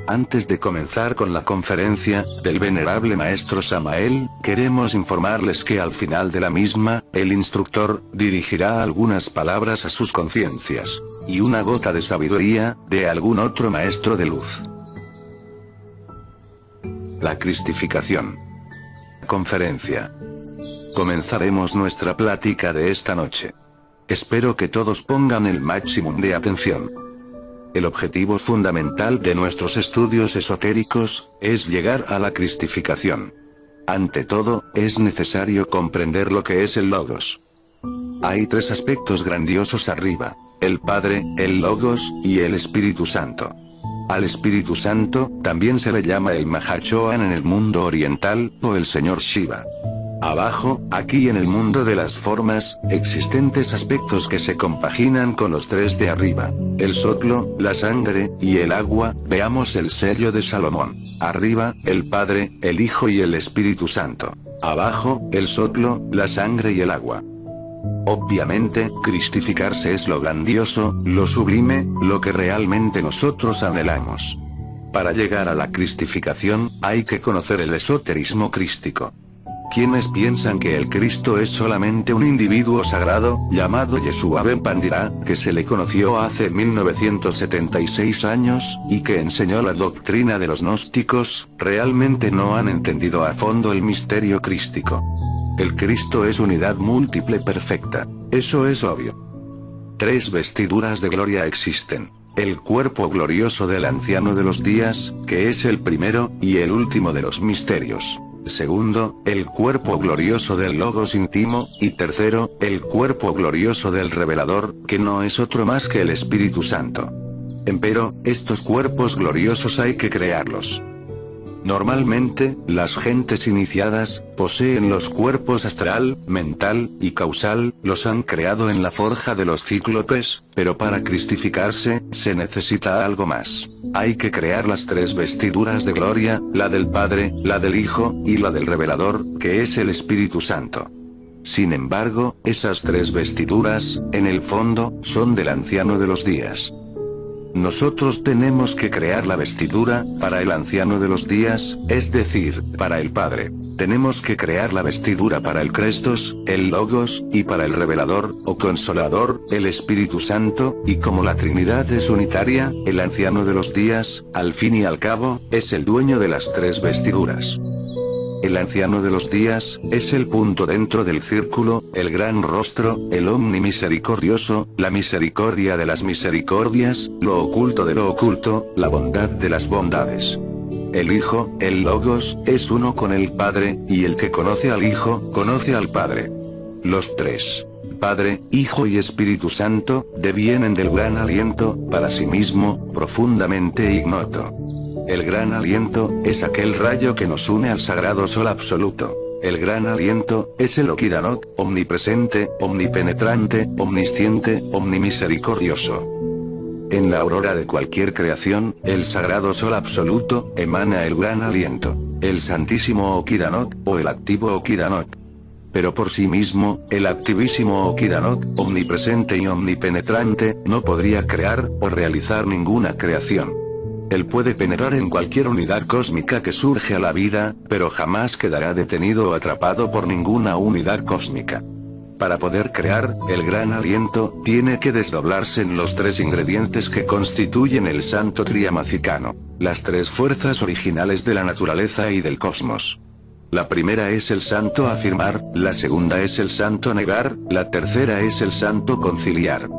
Antes de comenzar con la conferencia del venerable maestro Samael, queremos informarles que al final de la misma, el instructor dirigirá algunas palabras a sus conciencias y una gota de sabiduría de algún otro maestro de luz. La cristificación. Conferencia. Comenzaremos nuestra plática de esta noche. Espero que todos pongan el máximo de atención. El objetivo fundamental de nuestros estudios esotéricos es llegar a la cristificación. Ante todo, es necesario comprender lo que es el Logos. Hay tres aspectos grandiosos arriba: el Padre, el Logos, y el Espíritu Santo. Al Espíritu Santo también se le llama el Mahachohan en el mundo oriental, o el Señor Shiva. Abajo, aquí en el mundo de las formas, existentes aspectos que se compaginan con los tres de arriba: el soplo, la sangre, y el agua. Veamos el sello de Salomón. Arriba, el Padre, el Hijo y el Espíritu Santo. Abajo, el soplo, la sangre y el agua. Obviamente, cristificarse es lo grandioso, lo sublime, lo que realmente nosotros anhelamos. Para llegar a la cristificación, hay que conocer el esoterismo crístico. Quienes piensan que el Cristo es solamente un individuo sagrado, llamado Yeshua Ben Pandira, que se le conoció hace 1976 años, y que enseñó la doctrina de los gnósticos, realmente no han entendido a fondo el misterio crístico. El Cristo es unidad múltiple perfecta. Eso es obvio. Tres vestiduras de gloria existen: el cuerpo glorioso del anciano de los días, que es el primero y el último de los misterios. Segundo, el cuerpo glorioso del Logos íntimo, y tercero, el cuerpo glorioso del revelador, que no es otro más que el Espíritu Santo. Empero, estos cuerpos gloriosos hay que crearlos. Normalmente, las gentes iniciadas poseen los cuerpos astral, mental y causal, los han creado en la forja de los cíclopes, pero para cristificarse, se necesita algo más. Hay que crear las tres vestiduras de gloria, la del Padre, la del Hijo, y la del Revelador, que es el Espíritu Santo. Sin embargo, esas tres vestiduras, en el fondo, son del anciano de los días. Nosotros tenemos que crear la vestidura para el anciano de los días, es decir, para el Padre. Tenemos que crear la vestidura para el Crestos, el Logos, y para el Revelador, o Consolador, el Espíritu Santo, y como la Trinidad es unitaria, el anciano de los días, al fin y al cabo, es el dueño de las tres vestiduras. El anciano de los días, es el punto dentro del círculo, el gran rostro, el omnimisericordioso, la misericordia de las misericordias, lo oculto de lo oculto, la bondad de las bondades. El Hijo, el Logos, es uno con el Padre, y el que conoce al Hijo, conoce al Padre. Los tres, Padre, Hijo y Espíritu Santo, devienen del gran aliento, para sí mismo, profundamente ignoto. El gran aliento, es aquel rayo que nos une al sagrado sol absoluto. El gran aliento, es el Okidanot, omnipresente, omnipenetrante, omnisciente, omnimisericordioso. En la aurora de cualquier creación, el sagrado sol absoluto, emana el gran aliento, el santísimo Okidanot, o el activo Okidanot. Pero por sí mismo, el activísimo Okidanot, omnipresente y omnipenetrante, no podría crear, o realizar ninguna creación. Él puede penetrar en cualquier unidad cósmica que surge a la vida, pero jamás quedará detenido o atrapado por ninguna unidad cósmica. Para poder crear, el gran aliento, tiene que desdoblarse en los tres ingredientes que constituyen el santo triamacicano, las tres fuerzas originales de la naturaleza y del cosmos. La primera es el santo afirmar, la segunda es el santo negar, la tercera es el santo conciliar.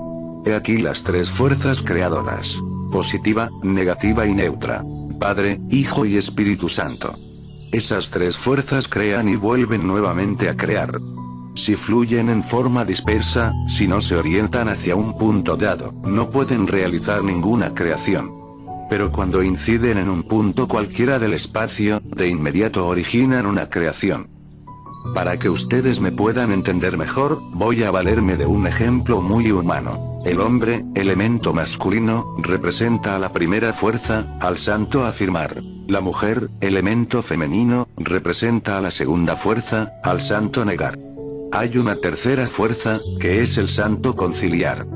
He aquí las tres fuerzas creadoras: positiva, negativa y neutra. Padre, Hijo y Espíritu Santo. Esas tres fuerzas crean y vuelven nuevamente a crear. Si fluyen en forma dispersa, si no se orientan hacia un punto dado, no pueden realizar ninguna creación. Pero cuando inciden en un punto cualquiera del espacio, de inmediato originan una creación. Para que ustedes me puedan entender mejor, voy a valerme de un ejemplo muy humano. El hombre, elemento masculino, representa a la primera fuerza, al santo afirmar. La mujer, elemento femenino, representa a la segunda fuerza, al santo negar. Hay una tercera fuerza, que es el santo conciliar.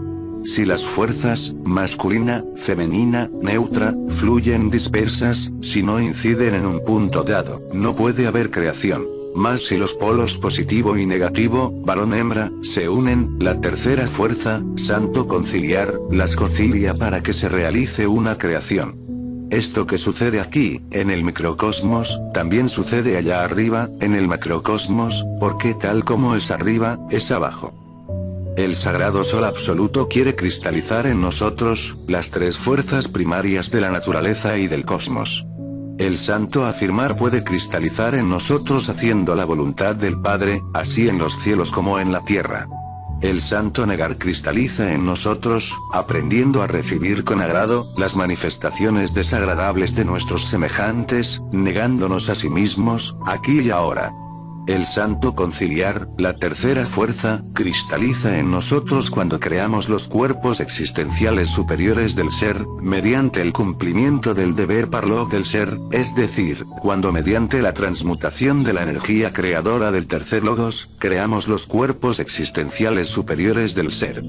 Si las fuerzas, masculina, femenina, neutra, fluyen dispersas, si no inciden en un punto dado, no puede haber creación. Mas si los polos positivo y negativo, varón-hembra, se unen, la tercera fuerza, santo conciliar, las concilia para que se realice una creación. Esto que sucede aquí, en el microcosmos, también sucede allá arriba, en el macrocosmos, porque tal como es arriba, es abajo. El sagrado sol absoluto quiere cristalizar en nosotros, las tres fuerzas primarias de la naturaleza y del cosmos. El santo afirmar puede cristalizar en nosotros haciendo la voluntad del Padre, así en los cielos como en la tierra. El santo negar cristaliza en nosotros, aprendiendo a recibir con agrado las manifestaciones desagradables de nuestros semejantes, negándonos a sí mismos, aquí y ahora. El santo conciliar, la tercera fuerza, cristaliza en nosotros cuando creamos los cuerpos existenciales superiores del ser, mediante el cumplimiento del deber parloj del ser, es decir, cuando mediante la transmutación de la energía creadora del tercer logos, creamos los cuerpos existenciales superiores del ser.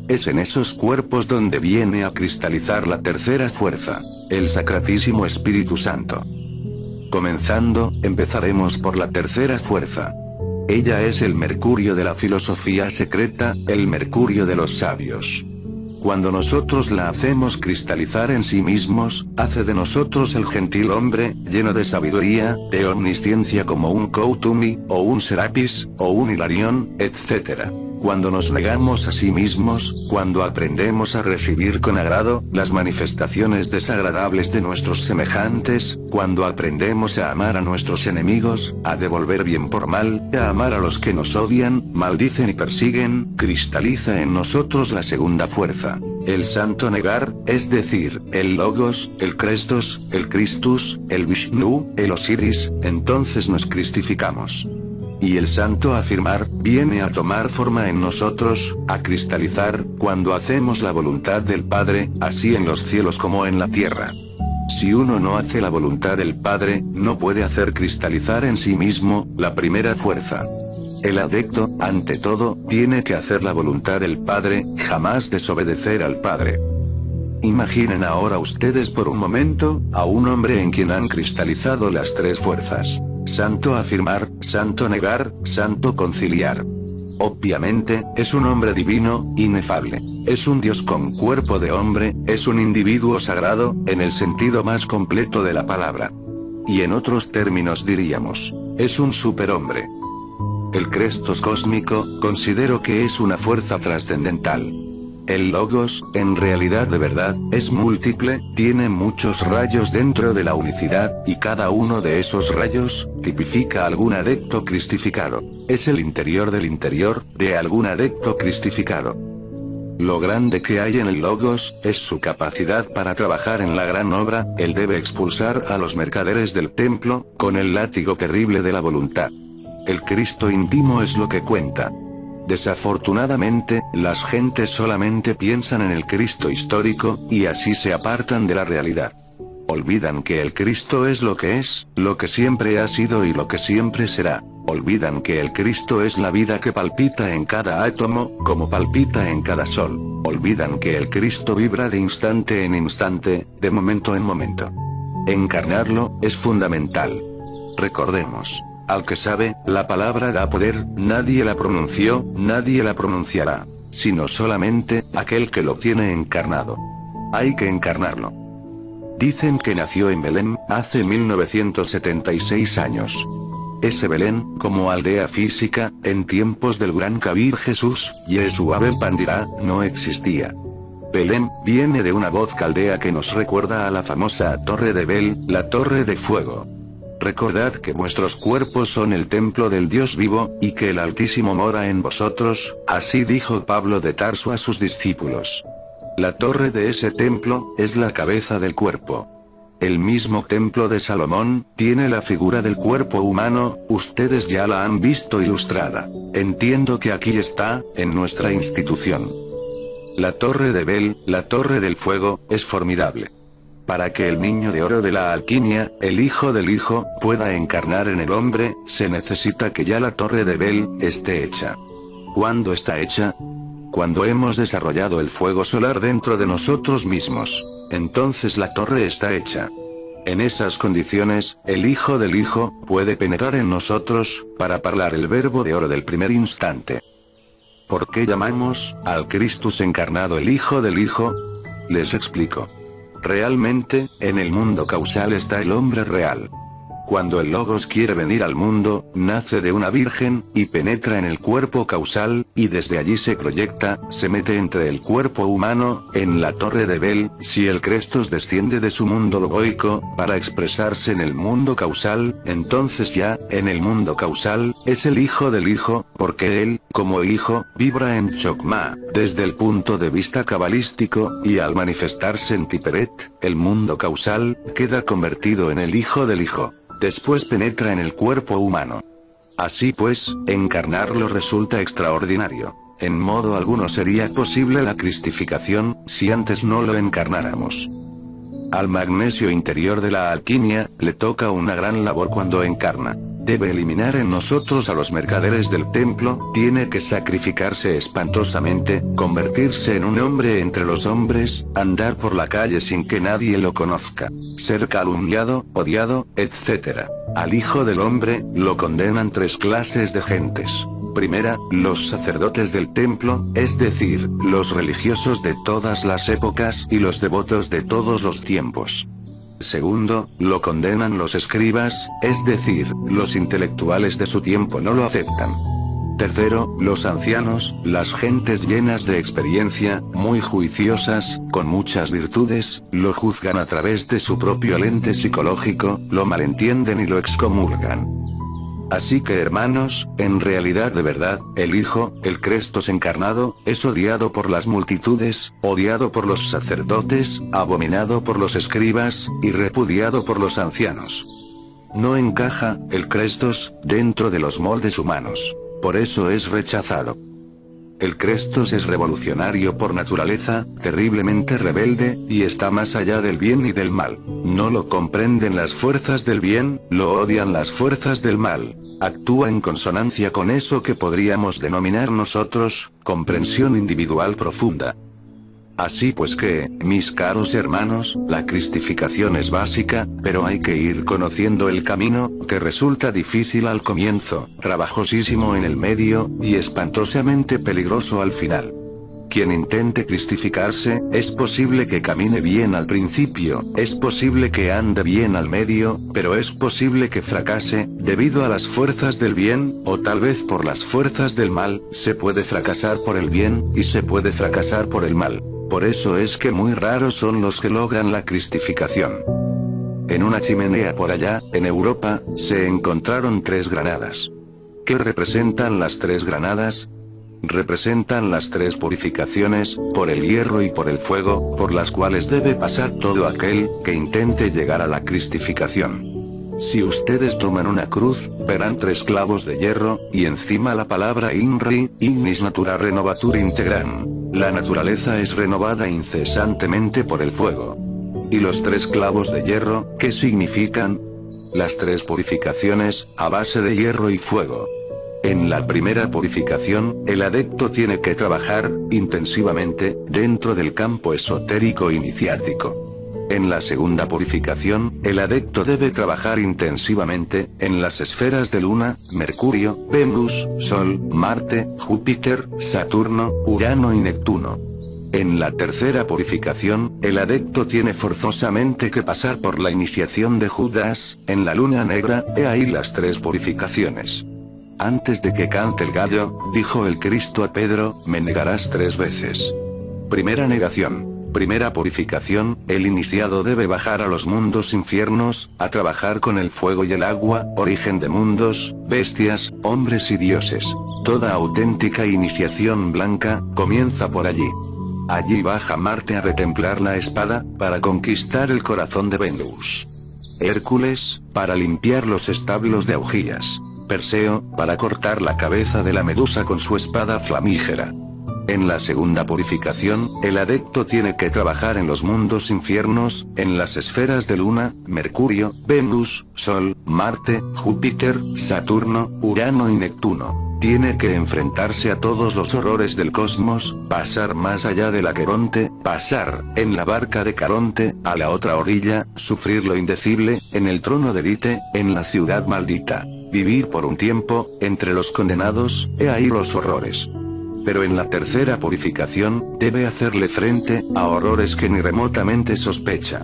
Es en esos cuerpos donde viene a cristalizar la tercera fuerza, el Sacratísimo Espíritu Santo. Comenzando, empezaremos por la tercera fuerza. Ella es el mercurio de la filosofía secreta, el mercurio de los sabios. Cuando nosotros la hacemos cristalizar en sí mismos, hace de nosotros el gentil hombre, lleno de sabiduría, de omnisciencia como un Koutumi, o un Serapis, o un Hilarión, etc. Cuando nos negamos a sí mismos, cuando aprendemos a recibir con agrado las manifestaciones desagradables de nuestros semejantes, cuando aprendemos a amar a nuestros enemigos, a devolver bien por mal, a amar a los que nos odian, maldicen y persiguen, cristaliza en nosotros la segunda fuerza, el santo negar, es decir, el Logos, el Crestos, el Christus, el Vishnu, el Osiris, entonces nos cristificamos. Y el santo afirmar, viene a tomar forma en nosotros, a cristalizar, cuando hacemos la voluntad del Padre, así en los cielos como en la tierra. Si uno no hace la voluntad del Padre, no puede hacer cristalizar en sí mismo, la primera fuerza. El adepto, ante todo, tiene que hacer la voluntad del Padre, jamás desobedecer al Padre. Imaginen ahora ustedes por un momento, a un hombre en quien han cristalizado las tres fuerzas. Santo afirmar, santo negar, santo conciliar. Obviamente, es un hombre divino, inefable. Es un Dios con cuerpo de hombre, es un individuo sagrado, en el sentido más completo de la palabra. Y en otros términos diríamos, es un superhombre. El Crestos cósmico, considero que es una fuerza trascendental. El Logos, en realidad de verdad, es múltiple, tiene muchos rayos dentro de la unicidad, y cada uno de esos rayos, tipifica algún adepto cristificado. Es el interior del interior, de algún adepto cristificado. Lo grande que hay en el Logos, es su capacidad para trabajar en la gran obra, él debe expulsar a los mercaderes del templo, con el látigo terrible de la voluntad. El Cristo íntimo es lo que cuenta. Desafortunadamente, las gentes solamente piensan en el Cristo histórico, y así se apartan de la realidad. Olvidan que el Cristo es lo que es, lo que siempre ha sido y lo que siempre será. Olvidan que el Cristo es la vida que palpita en cada átomo, como palpita en cada sol. Olvidan que el Cristo vibra de instante en instante, de momento en momento. Encarnarlo, es fundamental. Recordemos. Al que sabe, la palabra da poder, nadie la pronunció, nadie la pronunciará, sino solamente, aquel que lo tiene encarnado. Hay que encarnarlo. Dicen que nació en Belén, hace 1976 años. Ese Belén, como aldea física, en tiempos del gran Kabir Jesús, Yeshua Ben Pandirá, no existía. Belén, viene de una voz caldea que nos recuerda a la famosa Torre de Bel, la Torre de Fuego. Recordad que vuestros cuerpos son el templo del Dios vivo, y que el Altísimo mora en vosotros, así dijo Pablo de Tarso a sus discípulos. La torre de ese templo, es la cabeza del cuerpo. El mismo templo de Salomón, tiene la figura del cuerpo humano, ustedes ya la han visto ilustrada. Entiendo que aquí está, en nuestra institución. La Torre de Bel, la Torre del Fuego, es formidable. Para que el niño de oro de la alquimia, el hijo del hijo, pueda encarnar en el hombre, se necesita que ya la Torre de Bel esté hecha. ¿Cuándo está hecha? Cuando hemos desarrollado el fuego solar dentro de nosotros mismos, entonces la torre está hecha. En esas condiciones, el Hijo del Hijo puede penetrar en nosotros, para hablar el verbo de oro del primer instante. ¿Por qué llamamos al Christus encarnado el Hijo del Hijo? Les explico. Realmente, en el mundo causal está el hombre real. Cuando el Logos quiere venir al mundo, nace de una virgen, y penetra en el cuerpo causal, y desde allí se proyecta, se mete entre el cuerpo humano, en la torre de Babel. Si el Crestos desciende de su mundo logoico, para expresarse en el mundo causal, entonces ya, en el mundo causal, es el Hijo del Hijo, porque él, como Hijo, vibra en Chokmah, desde el punto de vista cabalístico, y al manifestarse en Tiperet, el mundo causal, queda convertido en el Hijo del Hijo. Después penetra en el cuerpo humano. Así pues, encarnarlo resulta extraordinario. En modo alguno sería posible la cristificación, si antes no lo encarnáramos. Al magnesio interior de la alquimia, le toca una gran labor cuando encarna. Debe eliminar en nosotros a los mercaderes del templo, tiene que sacrificarse espantosamente, convertirse en un hombre entre los hombres, andar por la calle sin que nadie lo conozca, ser calumniado, odiado, etc. Al Hijo del Hombre, lo condenan 3 clases de gentes. Primera, los sacerdotes del templo, es decir, los religiosos de todas las épocas y los devotos de todos los tiempos. Segundo, lo condenan los escribas, es decir, los intelectuales de su tiempo no lo aceptan. Tercero, los ancianos, las gentes llenas de experiencia, muy juiciosas, con muchas virtudes, lo juzgan a través de su propio lente psicológico, lo malentienden y lo excomulgan. Así que hermanos, en realidad de verdad, el Hijo, el Crestos encarnado, es odiado por las multitudes, odiado por los sacerdotes, abominado por los escribas, y repudiado por los ancianos. No encaja, el Crestos, dentro de los moldes humanos. Por eso es rechazado. El Crestos es revolucionario por naturaleza, terriblemente rebelde, y está más allá del bien y del mal. No lo comprenden las fuerzas del bien, lo odian las fuerzas del mal. Actúa en consonancia con eso que podríamos denominar nosotros, comprensión individual profunda. Así pues que, mis caros hermanos, la cristificación es básica, pero hay que ir conociendo el camino, que resulta difícil al comienzo, trabajosísimo en el medio, y espantosamente peligroso al final. Quien intente cristificarse, es posible que camine bien al principio, es posible que ande bien al medio, pero es posible que fracase, debido a las fuerzas del bien, o tal vez por las fuerzas del mal. Se puede fracasar por el bien, y se puede fracasar por el mal. Por eso es que muy raros son los que logran la cristificación. En una chimenea por allá, en Europa, se encontraron 3 granadas. ¿Qué representan las 3 granadas? Representan las 3 purificaciones, por el hierro y por el fuego, por las cuales debe pasar todo aquel que intente llegar a la cristificación. Si ustedes toman una cruz, verán 3 clavos de hierro, y encima la palabra INRI, Ignis Natura Renovatur Integram. La naturaleza es renovada incesantemente por el fuego. ¿Y los 3 clavos de hierro, qué significan? Las 3 purificaciones, a base de hierro y fuego. En la primera purificación, el adepto tiene que trabajar, intensivamente, dentro del campo esotérico iniciático. En la segunda purificación, el adepto debe trabajar intensivamente, en las esferas de Luna, Mercurio, Venus, Sol, Marte, Júpiter, Saturno, Urano y Neptuno. En la tercera purificación, el adepto tiene forzosamente que pasar por la iniciación de Judas, en la Luna Negra. He ahí las 3 purificaciones. Antes de que cante el gallo, dijo el Cristo a Pedro, me negarás 3 veces. Primera negación. Primera purificación, el iniciado debe bajar a los mundos infiernos, a trabajar con el fuego y el agua, origen de mundos, bestias, hombres y dioses. Toda auténtica iniciación blanca, comienza por allí. Allí baja Marte a retemplar la espada, para conquistar el corazón de Venus. Hércules, para limpiar los establos de augías. Perseo, para cortar la cabeza de la medusa con su espada flamígera. En la segunda purificación, el adepto tiene que trabajar en los mundos infiernos, en las esferas de Luna, Mercurio, Venus, Sol, Marte, Júpiter, Saturno, Urano y Neptuno. Tiene que enfrentarse a todos los horrores del cosmos, pasar más allá del Aqueronte, pasar, en la barca de Caronte, a la otra orilla, sufrir lo indecible, en el trono de Lite, en la ciudad maldita. Vivir por un tiempo, entre los condenados, he ahí los horrores. Pero en la tercera purificación, debe hacerle frente, a horrores que ni remotamente sospecha.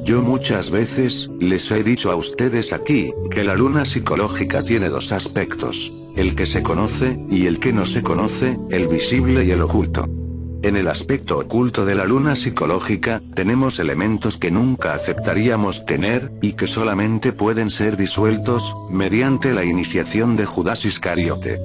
Yo muchas veces, les he dicho a ustedes aquí, que la luna psicológica tiene dos aspectos. El que se conoce, y el que no se conoce, el visible y el oculto. En el aspecto oculto de la luna psicológica, tenemos elementos que nunca aceptaríamos tener, y que solamente pueden ser disueltos, mediante la iniciación de Judas Iscariote.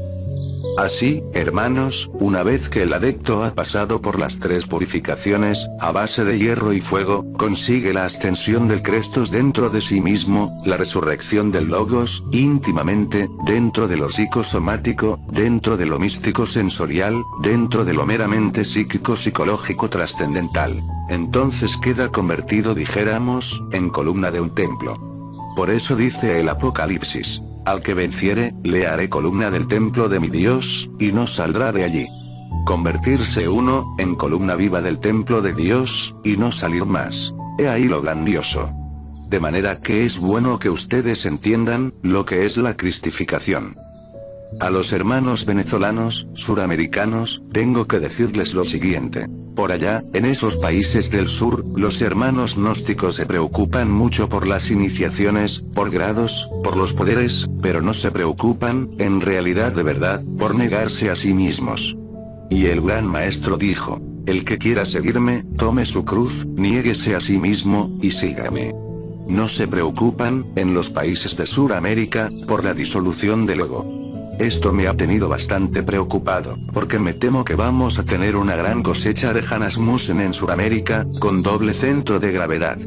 Así, hermanos, una vez que el adepto ha pasado por las tres purificaciones, a base de hierro y fuego, consigue la ascensión del Crestos dentro de sí mismo, la resurrección del Logos, íntimamente, dentro de lo psicosomático, dentro de lo místico sensorial, dentro de lo meramente psíquico-psicológico trascendental. Entonces queda convertido, dijéramos, en columna de un templo. Por eso dice el Apocalipsis: al que venciere, le haré columna del templo de mi Dios, y no saldrá de allí. Convertirse uno, en columna viva del templo de Dios, y no salir más. He ahí lo grandioso. De manera que es bueno que ustedes entiendan, lo que es la cristificación. A los hermanos venezolanos, suramericanos, tengo que decirles lo siguiente. Por allá, en esos países del sur, los hermanos gnósticos se preocupan mucho por las iniciaciones, por grados, por los poderes, pero no se preocupan, en realidad de verdad, por negarse a sí mismos. Y el gran maestro dijo: el que quiera seguirme, tome su cruz, niéguese a sí mismo, y sígame. No se preocupan, en los países de Suramérica, por la disolución del ego. Esto me ha tenido bastante preocupado, porque me temo que vamos a tener una gran cosecha de Hannas Musen en Sudamérica, con doble centro de gravedad.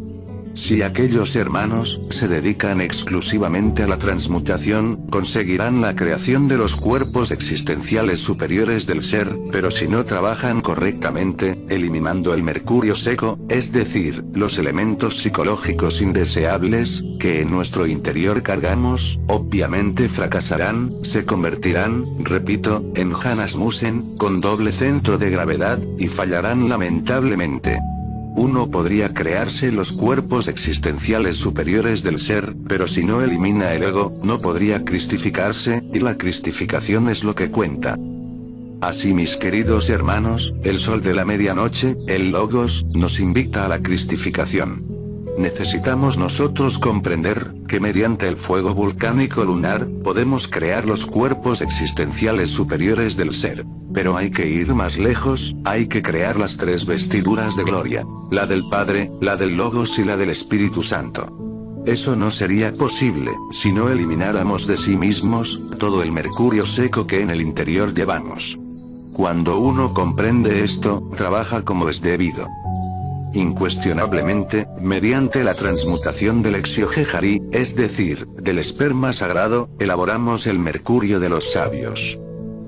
Si aquellos hermanos se dedican exclusivamente a la transmutación, conseguirán la creación de los cuerpos existenciales superiores del ser, pero si no trabajan correctamente, eliminando el mercurio seco, es decir, los elementos psicológicos indeseables, que en nuestro interior cargamos, obviamente fracasarán, se convertirán, repito, en Hannas Musen, con doble centro de gravedad, y fallarán lamentablemente. Uno podría crearse los cuerpos existenciales superiores del ser, pero si no elimina el ego, no podría cristificarse, y la cristificación es lo que cuenta. Así, mis queridos hermanos, el sol de la medianoche, el Logos, nos invita a la cristificación. Necesitamos nosotros comprender, que mediante el fuego volcánico lunar, podemos crear los cuerpos existenciales superiores del ser. Pero hay que ir más lejos, hay que crear las tres vestiduras de gloria: la del Padre, la del Logos y la del Espíritu Santo. Eso no sería posible, si no elimináramos de sí mismos, todo el mercurio seco que en el interior llevamos. Cuando uno comprende esto, trabaja como es debido. Incuestionablemente, mediante la transmutación del Exiogeharí, es decir, del esperma sagrado, elaboramos el mercurio de los sabios.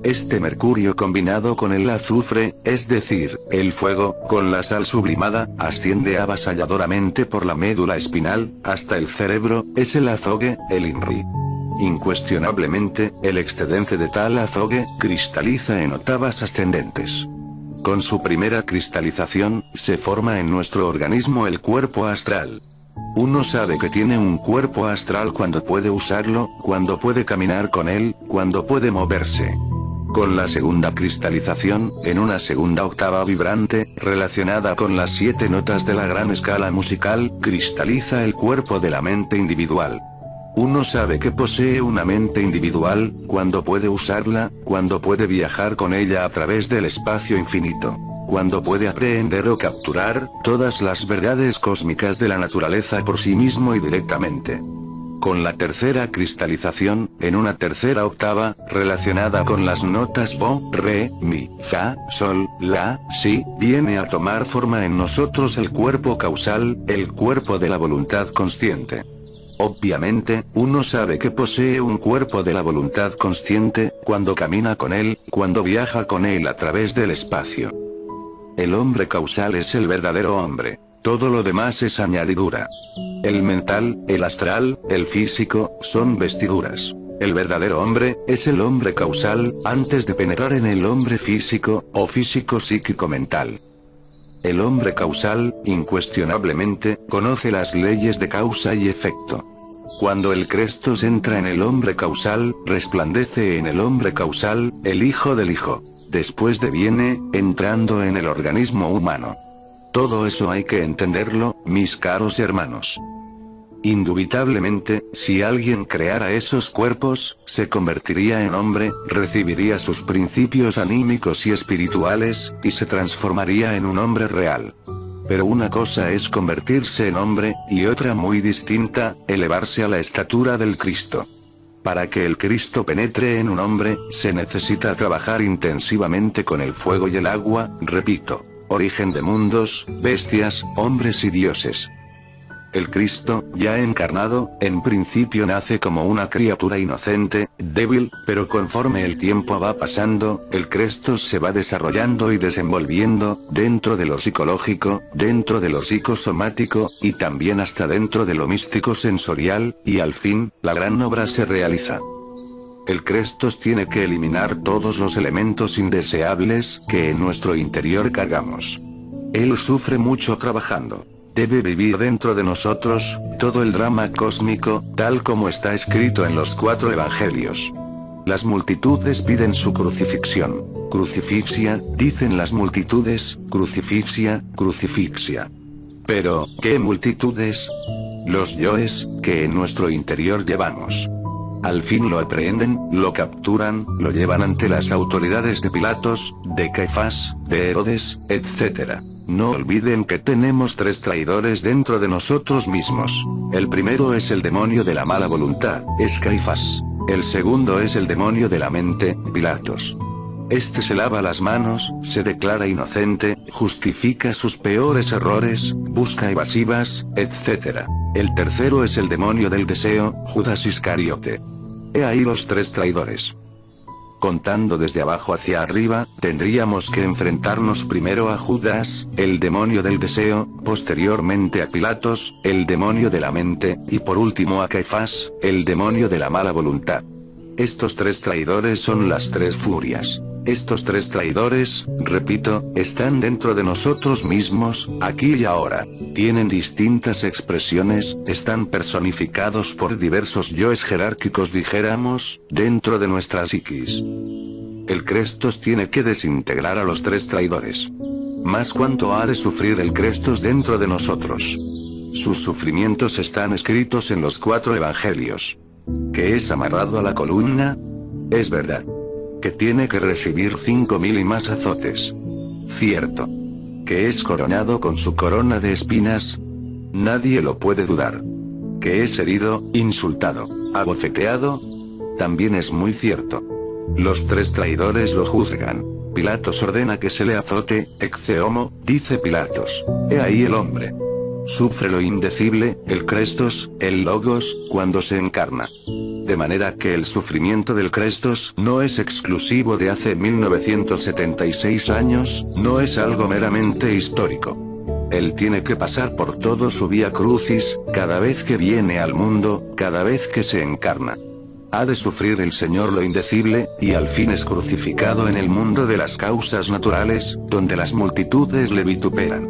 Este mercurio combinado con el azufre, es decir, el fuego, con la sal sublimada, asciende avasalladoramente por la médula espinal, hasta el cerebro, es el azogue, el INRI. Incuestionablemente, el excedente de tal azogue, cristaliza en octavas ascendentes. Con su primera cristalización, se forma en nuestro organismo el cuerpo astral. Uno sabe que tiene un cuerpo astral cuando puede usarlo, cuando puede caminar con él, cuando puede moverse. Con la segunda cristalización, en una segunda octava vibrante, relacionada con las 7 notas de la gran escala musical, cristaliza el cuerpo de la mente individual. Uno sabe que posee una mente individual, cuando puede usarla, cuando puede viajar con ella a través del espacio infinito, cuando puede aprehender o capturar todas las verdades cósmicas de la naturaleza por sí mismo y directamente. Con la tercera cristalización, en una tercera octava, relacionada con las notas do, re, mi, fa, sol, la, si, viene a tomar forma en nosotros el cuerpo causal, el cuerpo de la voluntad consciente. Obviamente, uno sabe que posee un cuerpo de la voluntad consciente, cuando camina con él, cuando viaja con él a través del espacio. El hombre causal es el verdadero hombre. Todo lo demás es añadidura. El mental, el astral, el físico, son vestiduras. El verdadero hombre, es el hombre causal, antes de penetrar en el hombre físico, o físico psíquico mental. El hombre causal, incuestionablemente, conoce las leyes de causa y efecto. Cuando el Crestos entra en el hombre causal, resplandece en el hombre causal, el Hijo del Hijo. Después deviene, entrando en el organismo humano. Todo eso hay que entenderlo, mis caros hermanos. Indubitablemente, si alguien creara esos cuerpos, se convertiría en hombre, recibiría sus principios anímicos y espirituales, y se transformaría en un hombre real. Pero una cosa es convertirse en hombre, y otra muy distinta, elevarse a la estatura del Cristo. Para que el Cristo penetre en un hombre, se necesita trabajar intensivamente con el fuego y el agua, repito, origen de mundos, bestias, hombres y dioses. El Cristo, ya encarnado, en principio nace como una criatura inocente, débil, pero conforme el tiempo va pasando, el Crestos se va desarrollando y desenvolviendo, dentro de lo psicológico, dentro de lo psicosomático, y también hasta dentro de lo místico sensorial, y al fin, la gran obra se realiza. El Crestos tiene que eliminar todos los elementos indeseables que en nuestro interior cargamos. Él sufre mucho trabajando. Debe vivir dentro de nosotros, todo el drama cósmico, tal como está escrito en los 4 evangelios. Las multitudes piden su crucifixión. Crucifixia, dicen las multitudes, crucifixia, crucifixia. Pero, ¿qué multitudes? Los yoes, que en nuestro interior llevamos. Al fin lo aprehenden, lo capturan, lo llevan ante las autoridades de Pilatos, de Caifás, de Herodes, etc. No olviden que tenemos 3 traidores dentro de nosotros mismos. El primero es el demonio de la mala voluntad, es Caifás. El segundo es el demonio de la mente, Pilatos. Este se lava las manos, se declara inocente, justifica sus peores errores, busca evasivas, etc. El tercero es el demonio del deseo, Judas Iscariote. He ahí los 3 traidores. Contando desde abajo hacia arriba, tendríamos que enfrentarnos primero a Judas, el demonio del deseo, posteriormente a Pilatos, el demonio de la mente, y por último a Caifás, el demonio de la mala voluntad. Estos 3 traidores son las 3 furias. Estos 3 traidores, repito, están dentro de nosotros mismos, aquí y ahora. Tienen distintas expresiones, están personificados por diversos yoes jerárquicos, dijéramos, dentro de nuestra psiquis. El Crestos tiene que desintegrar a los 3 traidores. Más cuánto ha de sufrir el Crestos dentro de nosotros. Sus sufrimientos están escritos en los 4 evangelios. ¿Que es amarrado a la columna? Es verdad. ¿Que tiene que recibir 5000 y más azotes? Cierto. ¿Que es coronado con su corona de espinas? Nadie lo puede dudar. ¿Que es herido, insultado, abofeteado? También es muy cierto. Los 3 traidores lo juzgan. Pilatos ordena que se le azote, ecce homo, dice Pilatos. He ahí el hombre. Sufre lo indecible, el Crestos, el Logos, cuando se encarna. De manera que el sufrimiento del Crestos no es exclusivo de hace 1976 años, no es algo meramente histórico. Él tiene que pasar por todo su vía crucis, cada vez que viene al mundo, cada vez que se encarna. Ha de sufrir el Señor lo indecible, y al fin es crucificado en el mundo de las causas naturales, donde las multitudes le vituperan.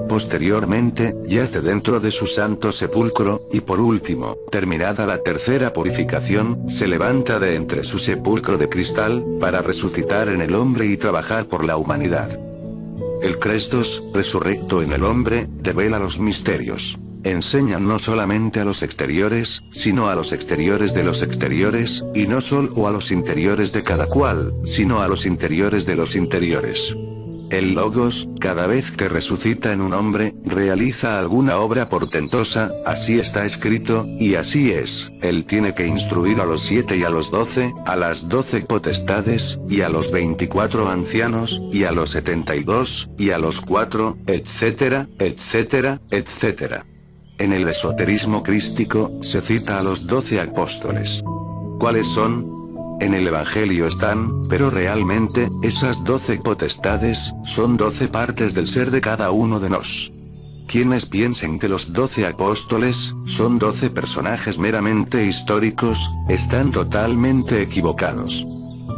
Posteriormente, yace dentro de su santo sepulcro, y por último, terminada la tercera purificación, se levanta de entre su sepulcro de cristal, para resucitar en el hombre y trabajar por la humanidad. El Crestos, resurrecto en el hombre, devela los misterios. Enseña no solamente a los exteriores, sino a los exteriores de los exteriores, y no solo a los interiores de cada cual, sino a los interiores de los interiores. El Logos, cada vez que resucita en un hombre, realiza alguna obra portentosa, así está escrito, y así es. Él tiene que instruir a los 7 y a los 12, a las 12 potestades, y a los 24 ancianos, y a los 72, y a los 4, etcétera, etcétera, etcétera. En el esoterismo crístico, se cita a los 12 apóstoles. ¿Cuáles son? En el Evangelio están, pero realmente, esas 12 potestades, son 12 partes del ser de cada uno de nos. Quienes piensen que los 12 apóstoles son 12 personajes meramente históricos, están totalmente equivocados.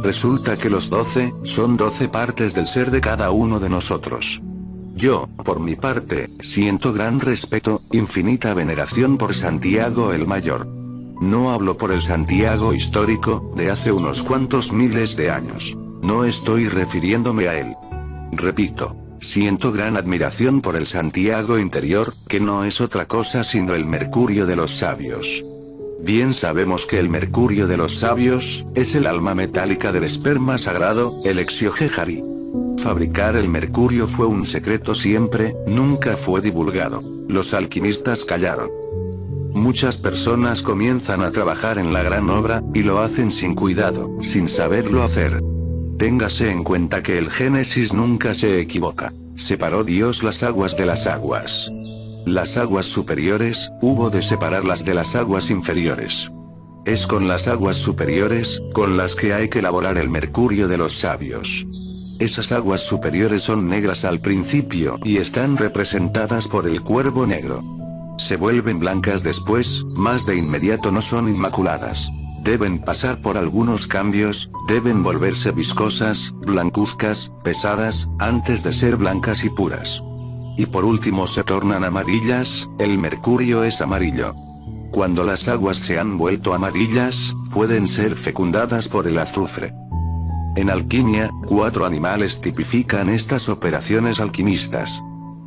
Resulta que los 12 son 12 partes del ser de cada uno de nosotros. Yo, por mi parte, siento gran respeto, infinita veneración por Santiago el Mayor. No hablo por el Santiago histórico, de hace unos cuantos miles de años. No estoy refiriéndome a él. Repito, siento gran admiración por el Santiago interior, que no es otra cosa sino el mercurio de los sabios. Bien sabemos que el mercurio de los sabios es el alma metálica del esperma sagrado, el Exiogeharí. Fabricar el mercurio fue un secreto siempre, nunca fue divulgado. Los alquimistas callaron. Muchas personas comienzan a trabajar en la gran obra, y lo hacen sin cuidado, sin saberlo hacer. Téngase en cuenta que el Génesis nunca se equivoca. Separó Dios las aguas de las aguas. Las aguas superiores, hubo de separarlas de las aguas inferiores. Es con las aguas superiores, con las que hay que elaborar el mercurio de los sabios. Esas aguas superiores son negras al principio, y están representadas por el cuervo negro. Se vuelven blancas después, mas de inmediato no son inmaculadas. Deben pasar por algunos cambios, deben volverse viscosas, blancuzcas, pesadas, antes de ser blancas y puras. Y por último se tornan amarillas, el mercurio es amarillo. Cuando las aguas se han vuelto amarillas, pueden ser fecundadas por el azufre. En alquimia, 4 animales tipifican estas operaciones alquimistas.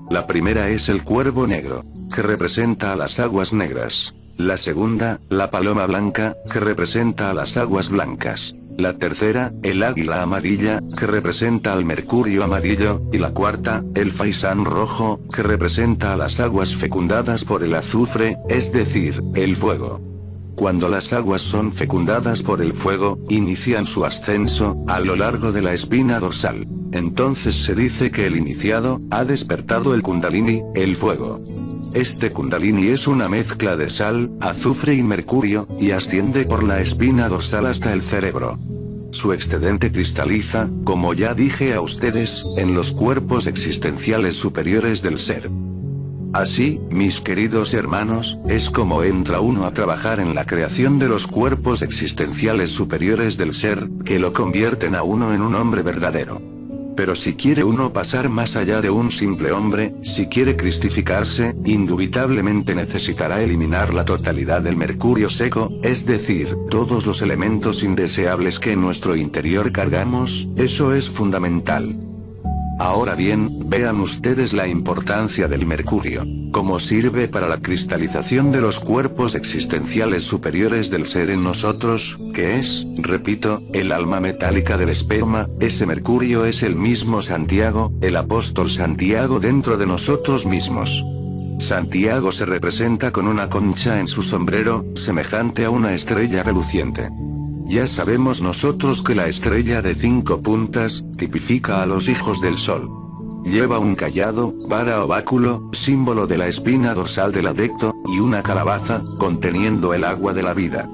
La primera es el cuervo negro, que representa a las aguas negras. La segunda, la paloma blanca, que representa a las aguas blancas. La tercera, el águila amarilla, que representa al mercurio amarillo, y la cuarta, el faisán rojo, que representa a las aguas fecundadas por el azufre, es decir, el fuego. Cuando las aguas son fecundadas por el fuego, inician su ascenso, a lo largo de la espina dorsal. Entonces se dice que el iniciado, ha despertado el kundalini, el fuego. Este kundalini es una mezcla de sal, azufre y mercurio, y asciende por la espina dorsal hasta el cerebro. Su excedente cristaliza, como ya dije a ustedes, en los cuerpos existenciales superiores del ser. Así, mis queridos hermanos, es como entra uno a trabajar en la creación de los cuerpos existenciales superiores del ser, que lo convierten a uno en un hombre verdadero. Pero si quiere uno pasar más allá de un simple hombre, si quiere cristificarse, indubitablemente necesitará eliminar la totalidad del mercurio seco, es decir, todos los elementos indeseables que en nuestro interior cargamos, eso es fundamental. Ahora bien, vean ustedes la importancia del mercurio. Cómo sirve para la cristalización de los cuerpos existenciales superiores del ser en nosotros, que es, repito, el alma metálica del esperma. Ese mercurio es el mismo Santiago, el apóstol Santiago dentro de nosotros mismos. Santiago se representa con una concha en su sombrero, semejante a una estrella reluciente. Ya sabemos nosotros que la estrella de 5 puntas, tipifica a los hijos del sol. Lleva un cayado, vara o báculo, símbolo de la espina dorsal del adecto, y una calabaza, conteniendo el agua de la vida.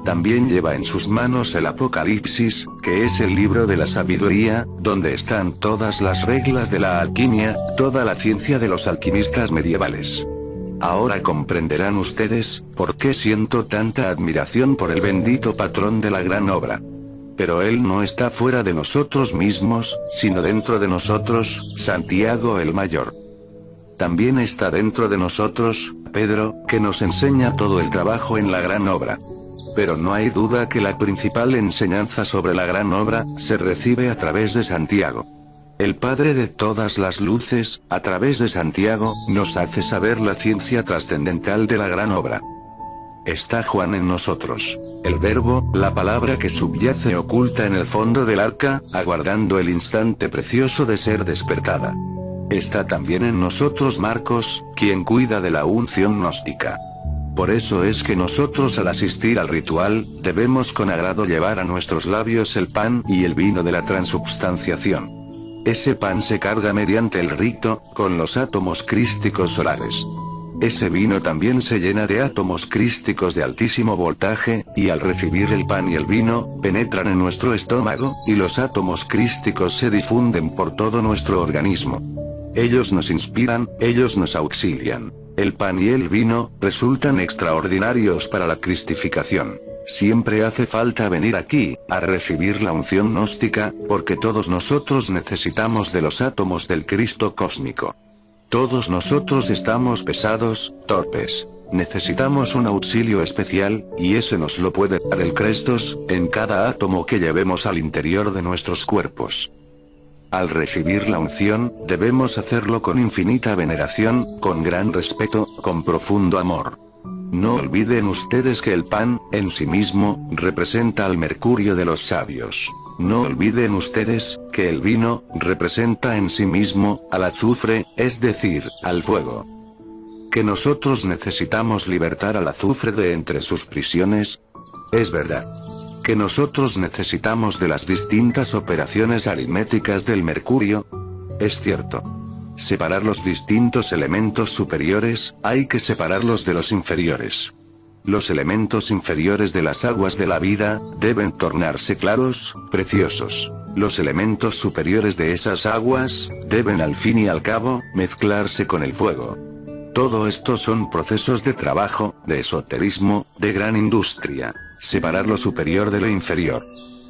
También lleva en sus manos el Apocalipsis, que es el libro de la sabiduría, donde están todas las reglas de la alquimia, toda la ciencia de los alquimistas medievales. Ahora comprenderán ustedes, por qué siento tanta admiración por el bendito patrón de la gran obra. Pero él no está fuera de nosotros mismos, sino dentro de nosotros, Santiago el Mayor. También está dentro de nosotros, Pedro, que nos enseña todo el trabajo en la gran obra. Pero no hay duda que la principal enseñanza sobre la gran obra, se recibe a través de Santiago. El Padre de todas las luces, a través de Santiago, nos hace saber la ciencia trascendental de la gran obra. Está Juan en nosotros. El verbo, la palabra que subyace oculta en el fondo del arca, aguardando el instante precioso de ser despertada. Está también en nosotros Marcos, quien cuida de la unción gnóstica. Por eso es que nosotros al asistir al ritual, debemos con agrado llevar a nuestros labios el pan y el vino de la transubstanciación. Ese pan se carga mediante el rito, con los átomos crísticos solares. Ese vino también se llena de átomos crísticos de altísimo voltaje, y al recibir el pan y el vino, penetran en nuestro estómago, y los átomos crísticos se difunden por todo nuestro organismo. Ellos nos inspiran, ellos nos auxilian. El pan y el vino resultan extraordinarios para la cristificación. Siempre hace falta venir aquí, a recibir la unción gnóstica, porque todos nosotros necesitamos de los átomos del Cristo cósmico. Todos nosotros estamos pesados, torpes. Necesitamos un auxilio especial, y ese nos lo puede dar el Crestos, en cada átomo que llevemos al interior de nuestros cuerpos. Al recibir la unción, debemos hacerlo con infinita veneración, con gran respeto, con profundo amor. No olviden ustedes que el pan, en sí mismo, representa al mercurio de los sabios. No olviden ustedes, que el vino, representa en sí mismo, al azufre, es decir, al fuego. Que nosotros necesitamos libertar al azufre de entre sus prisiones. Es verdad. Que nosotros necesitamos de las distintas operaciones aritméticas del mercurio. Es cierto. Separar los distintos elementos superiores, hay que separarlos de los inferiores. Los elementos inferiores de las aguas de la vida, deben tornarse claros, preciosos. Los elementos superiores de esas aguas, deben al fin y al cabo, mezclarse con el fuego. Todo esto son procesos de trabajo, de esoterismo, de gran industria. Separar lo superior de lo inferior.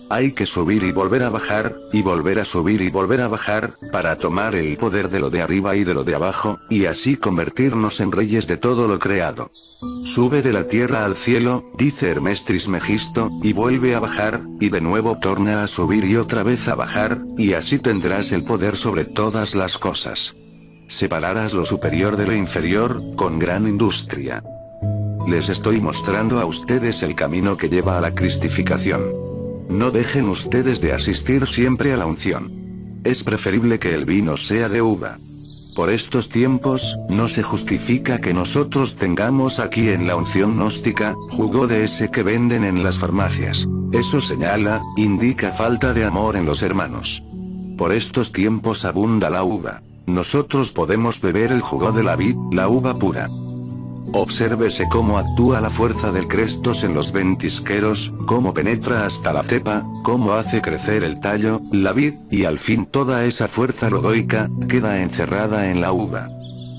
Hay que subir y volver a bajar, y volver a subir y volver a bajar, para tomar el poder de lo de arriba y de lo de abajo, y así convertirnos en reyes de todo lo creado. Sube de la tierra al cielo, dice Hermes Trismegisto, y vuelve a bajar, y de nuevo torna a subir y otra vez a bajar, y así tendrás el poder sobre todas las cosas. Separarás lo superior de lo inferior, con gran industria. Les estoy mostrando a ustedes el camino que lleva a la cristificación. No dejen ustedes de asistir siempre a la unción. Es preferible que el vino sea de uva. Por estos tiempos, no se justifica que nosotros tengamos aquí en la unción gnóstica, jugo de ese que venden en las farmacias. Eso señala, indica falta de amor en los hermanos. Por estos tiempos abunda la uva. Nosotros podemos beber el jugo de la vid, la uva pura. Obsérvese cómo actúa la fuerza del Crestos en los ventisqueros, cómo penetra hasta la cepa, cómo hace crecer el tallo, la vid, y al fin toda esa fuerza logoica, queda encerrada en la uva.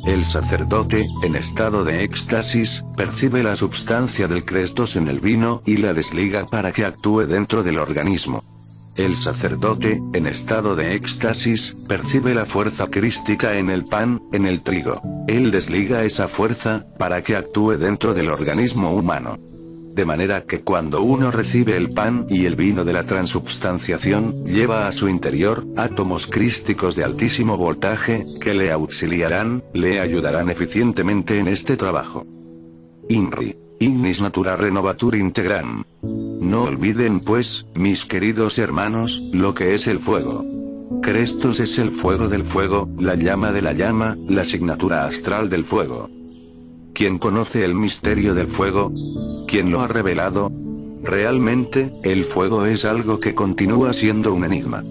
El sacerdote, en estado de éxtasis, percibe la substancia del Crestos en el vino y la desliga para que actúe dentro del organismo. El sacerdote, en estado de éxtasis, percibe la fuerza crística en el pan, en el trigo. Él desliga esa fuerza, para que actúe dentro del organismo humano. De manera que cuando uno recibe el pan y el vino de la transubstanciación, lleva a su interior, átomos crísticos de altísimo voltaje, que le auxiliarán, le ayudarán eficientemente en este trabajo. INRI. Ignis Natura Renovatur Integram. No olviden pues, mis queridos hermanos, lo que es el fuego. Crestos es el fuego del fuego, la llama de la llama, la asignatura astral del fuego. ¿Quién conoce el misterio del fuego? ¿Quién lo ha revelado? Realmente, el fuego es algo que continúa siendo un enigma.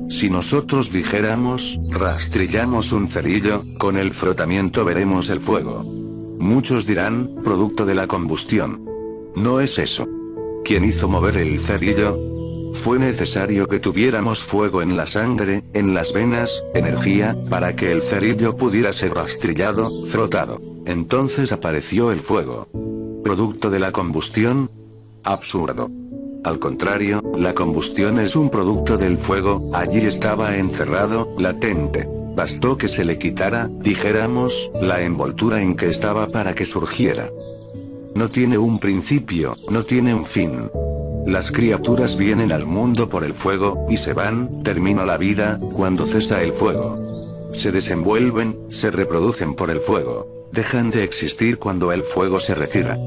Si nosotros dijéramos, rastrillamos un cerillo, con el frotamiento veremos el fuego. Muchos dirán, producto de la combustión. No es eso. ¿Quién hizo mover el cerillo? Fue necesario que tuviéramos fuego en la sangre, en las venas, energía, para que el cerillo pudiera ser rastrillado, frotado. Entonces apareció el fuego. ¿Producto de la combustión? Absurdo. Al contrario, la combustión es un producto del fuego, allí estaba encerrado, latente. Bastó que se le quitara, dijéramos, la envoltura en que estaba para que surgiera. No tiene un principio, no tiene un fin. Las criaturas vienen al mundo por el fuego, y se van, termina la vida, cuando cesa el fuego. Se desenvuelven, se reproducen por el fuego. Dejan de existir cuando el fuego se retira.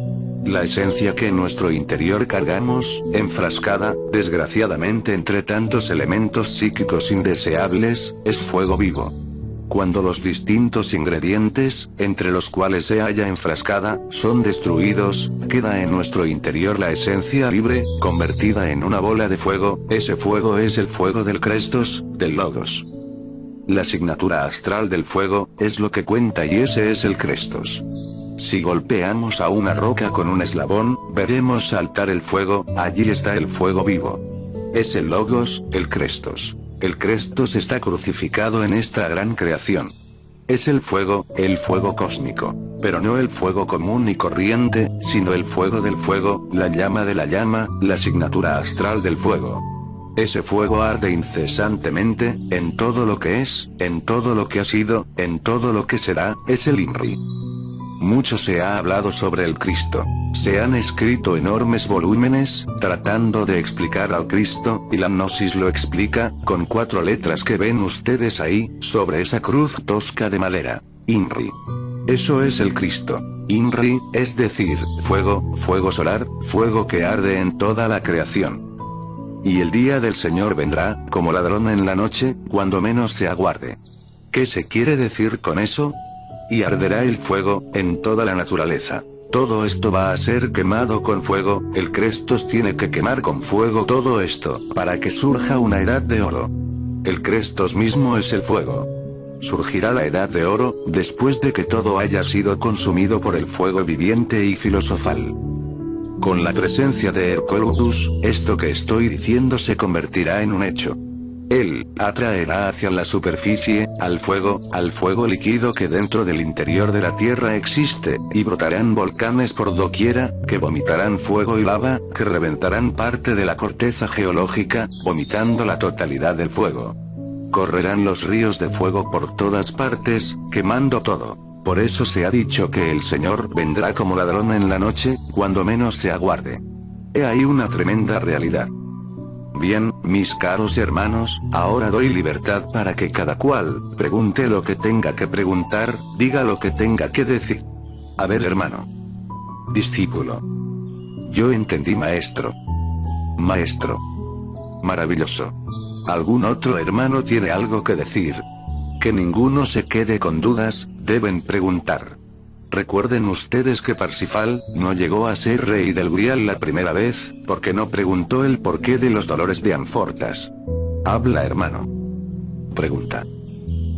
La esencia que en nuestro interior cargamos, enfrascada, desgraciadamente entre tantos elementos psíquicos indeseables, es fuego vivo. Cuando los distintos ingredientes, entre los cuales se halla enfrascada, son destruidos, queda en nuestro interior la esencia libre, convertida en una bola de fuego. Ese fuego es el fuego del Crestos, del Logos. La asignatura astral del fuego, es lo que cuenta y ese es el Crestos. Si golpeamos a una roca con un eslabón, veremos saltar el fuego, allí está el fuego vivo. Es el Logos, el Crestos. El Crestos está crucificado en esta gran creación. Es el fuego cósmico. Pero no el fuego común y corriente, sino el fuego del fuego, la llama de la llama, la asignatura astral del fuego. Ese fuego arde incesantemente, en todo lo que es, en todo lo que ha sido, en todo lo que será, es el INRI. Mucho se ha hablado sobre el Cristo. Se han escrito enormes volúmenes, tratando de explicar al Cristo, y la Gnosis lo explica, con 4 letras que ven ustedes ahí, sobre esa cruz tosca de madera. INRI. Eso es el Cristo. INRI, es decir, fuego, fuego solar, fuego que arde en toda la creación. Y el día del Señor vendrá, como ladrón en la noche, cuando menos se aguarde. ¿Qué se quiere decir con eso? Y arderá el fuego, en toda la naturaleza. Todo esto va a ser quemado con fuego, el Crestos tiene que quemar con fuego todo esto, para que surja una edad de oro. El Crestos mismo es el fuego. Surgirá la edad de oro, después de que todo haya sido consumido por el fuego viviente y filosofal. Con la presencia de Hercólogos, esto que estoy diciendo se convertirá en un hecho. Él atraerá hacia la superficie, al fuego líquido que dentro del interior de la Tierra existe, y brotarán volcanes por doquiera, que vomitarán fuego y lava, que reventarán parte de la corteza geológica, vomitando la totalidad del fuego. Correrán los ríos de fuego por todas partes, quemando todo. Por eso se ha dicho que el Señor vendrá como ladrón en la noche, cuando menos se aguarde. He ahí una tremenda realidad. Bien, mis caros hermanos, ahora doy libertad para que cada cual pregunte lo que tenga que preguntar, diga lo que tenga que decir. A ver, hermano. Discípulo. Yo entendí, maestro. Maestro. Maravilloso. ¿Algún otro hermano tiene algo que decir? Que ninguno se quede con dudas, deben preguntar. Recuerden ustedes que Parsifal no llegó a ser rey del Grial la primera vez, porque no preguntó el porqué de los dolores de Amfortas. Habla, hermano. Pregunta.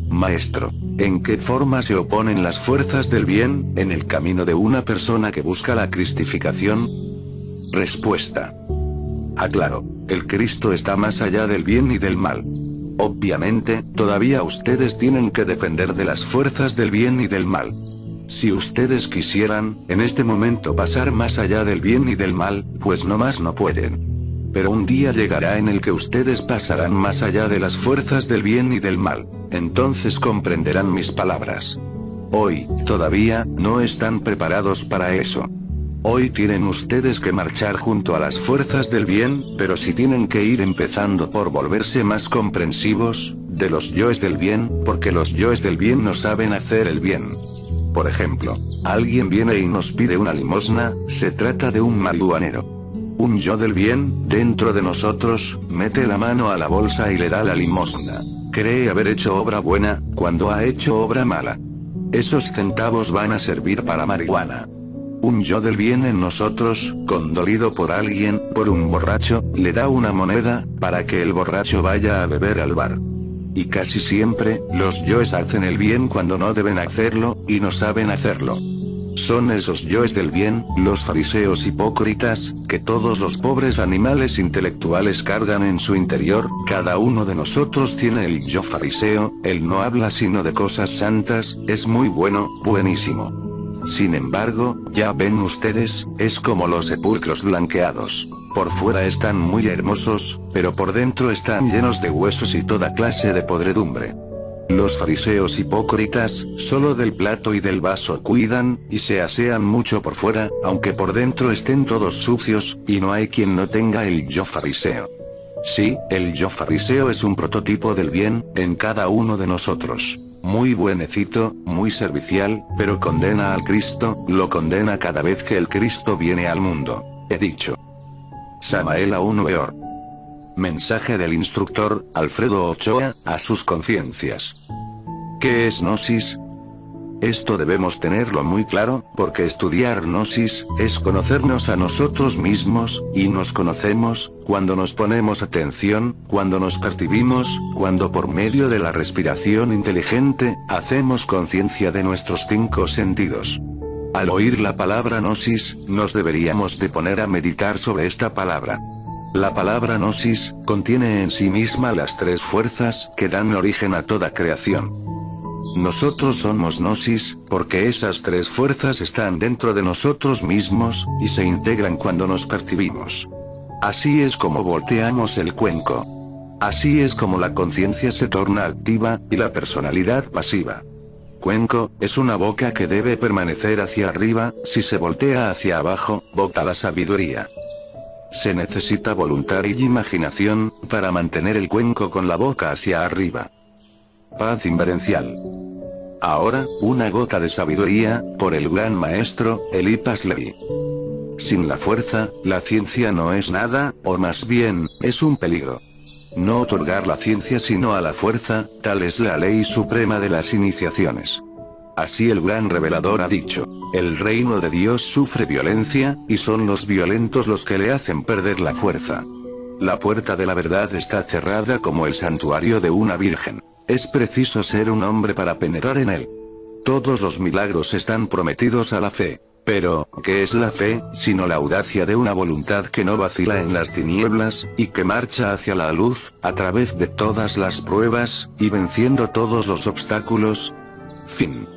Maestro, ¿en qué forma se oponen las fuerzas del bien, en el camino de una persona que busca la cristificación? Respuesta. Aclaro, el Cristo está más allá del bien y del mal. Obviamente, todavía ustedes tienen que depender de las fuerzas del bien y del mal. Si ustedes quisieran, en este momento pasar más allá del bien y del mal, pues no más no pueden. Pero un día llegará en el que ustedes pasarán más allá de las fuerzas del bien y del mal. Entonces comprenderán mis palabras. Hoy, todavía, no están preparados para eso. Hoy tienen ustedes que marchar junto a las fuerzas del bien, pero si tienen que ir empezando por volverse más comprensivos, de los yoes del bien, porque los yoes del bien no saben hacer el bien. Por ejemplo, alguien viene y nos pide una limosna, se trata de un marihuanero. Un yo del bien, dentro de nosotros, mete la mano a la bolsa y le da la limosna. Cree haber hecho obra buena, cuando ha hecho obra mala. Esos centavos van a servir para marihuana. Un yo del bien en nosotros, condolido por alguien, por un borracho, le da una moneda, para que el borracho vaya a beber al bar. Y casi siempre, los yoes hacen el bien cuando no deben hacerlo, y no saben hacerlo. Son esos yoes del bien, los fariseos hipócritas, que todos los pobres animales intelectuales cargan en su interior. Cada uno de nosotros tiene el yo fariseo, él no habla sino de cosas santas, es muy bueno, buenísimo. Sin embargo, ya ven ustedes, es como los sepulcros blanqueados. Por fuera están muy hermosos, pero por dentro están llenos de huesos y toda clase de podredumbre. Los fariseos hipócritas, solo del plato y del vaso cuidan, y se asean mucho por fuera, aunque por dentro estén todos sucios, y no hay quien no tenga el yo fariseo. Sí, el yo fariseo es un prototipo del bien, en cada uno de nosotros. Muy buenecito, muy servicial, pero condena al Cristo, lo condena cada vez que el Cristo viene al mundo. He dicho. Samael Aun Weor. Mensaje del instructor, Alfredo Ochoa, a sus conciencias. ¿Qué es Gnosis? Esto debemos tenerlo muy claro, porque estudiar Gnosis, es conocernos a nosotros mismos, y nos conocemos, cuando nos ponemos atención, cuando nos percibimos, cuando por medio de la respiración inteligente, hacemos conciencia de nuestros 5 sentidos. Al oír la palabra Gnosis, nos deberíamos de poner a meditar sobre esta palabra. La palabra Gnosis, contiene en sí misma las 3 fuerzas, que dan origen a toda creación. Nosotros somos Gnosis, porque esas tres fuerzas están dentro de nosotros mismos, y se integran cuando nos percibimos. Así es como volteamos el cuenco. Así es como la conciencia se torna activa, y la personalidad pasiva. Cuenco, es una boca que debe permanecer hacia arriba, si se voltea hacia abajo, bota la sabiduría. Se necesita voluntad y imaginación, para mantener el cuenco con la boca hacia arriba. Paz inverencial. Ahora, una gota de sabiduría, por el gran maestro, Eliphas Levi. Sin la fuerza, la ciencia no es nada, o más bien, es un peligro. No otorgar la ciencia sino a la fuerza, tal es la ley suprema de las iniciaciones. Así el gran revelador ha dicho, el reino de Dios sufre violencia, y son los violentos los que le hacen perder la fuerza. La puerta de la verdad está cerrada como el santuario de una virgen. Es preciso ser un hombre para penetrar en él. Todos los milagros están prometidos a la fe. Pero, ¿qué es la fe, sino la audacia de una voluntad que no vacila en las tinieblas, y que marcha hacia la luz, a través de todas las pruebas, y venciendo todos los obstáculos? Fin.